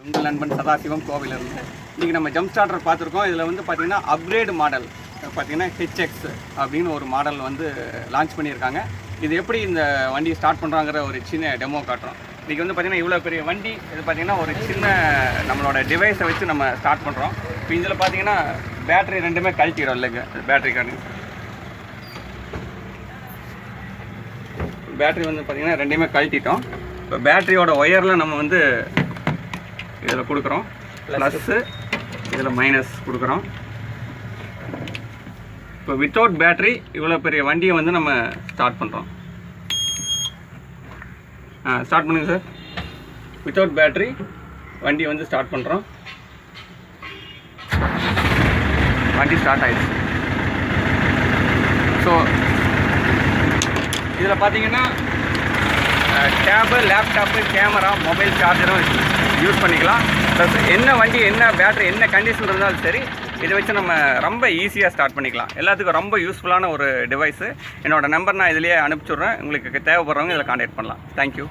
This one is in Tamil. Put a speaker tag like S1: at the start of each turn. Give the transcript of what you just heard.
S1: உங்கள் நண்பன் சதாசிவம் கோவிலிருந்து இன்றைக்கி நம்ம ஜம்ப் ஸ்டார்டர் பார்த்துருக்கோம். இதில் வந்து பார்த்திங்கன்னா அப்கிரேடு மாடல் பார்த்திங்கன்னா ஹெச்எக்ஸ் அப்படின்னு ஒரு மாடல் வந்து லான்ச் பண்ணியிருக்காங்க. இது எப்படி இந்த வண்டியை ஸ்டார்ட் பண்ணுறாங்கிற ஒரு சின்ன டெமோ காட்டுறோம். இன்றைக்கி வந்து பார்த்திங்கன்னா இவ்வளோ பெரிய வண்டி இது பார்த்திங்கன்னா ஒரு சின்ன நம்மளோட டிவைஸை வச்சு நம்ம ஸ்டார்ட் பண்ணுறோம். இப்போ இதில் பார்த்திங்கன்னா பேட்டரி ரெண்டுமே கழட்டிடும் இல்லைங்க. பேட்டரி வந்து பார்த்திங்கன்னா ரெண்டுமே கழட்டிட்டோம். இப்போ பேட்டரியோட ஒயரில் நம்ம வந்து இதில் கொடுக்குறோம் ப்ளஸ்ஸு, இதில் மைனஸ் கொடுக்குறோம். இப்போ வித்தவுட் பேட்ரி இவ்வளோ பெரிய வண்டியை வந்து நம்ம ஸ்டார்ட் பண்ணுறோம். ஸ்டார்ட் பண்ணுங்க சார். வித்தவுட் பேட்ரி வண்டி வந்து ஸ்டார்ட் பண்ணுறோம். வண்டி ஸ்டார்ட் ஆகிடுச்சு. ஸோ இதில் பார்த்தீங்கன்னா டேபு, லேப்டாப்பு, கேமரா, மொபைல் சார்ஜரும் யூஸ் பண்ணிக்கலாம். ப்ளஸ் என்ன வண்டி, என்ன பேட்டரி, என்ன கண்டிஷன் இருந்தாலும் சரி இதை வச்சு நம்ம ரொம்ப ஈஸியாக ஸ்டார்ட் பண்ணிக்கலாம். எல்லாத்துக்கும் ரொம்ப யூஸ்ஃபுல்லான ஒரு டிவைஸு. என்னோடய நம்பர் நான் இதிலேயே அனுப்பிச்சுட்றேன். உங்களுக்கு தேவைப்படுறவங்க இதில் கான்டாக்ட் பண்ணலாம். தேங்க்யூ.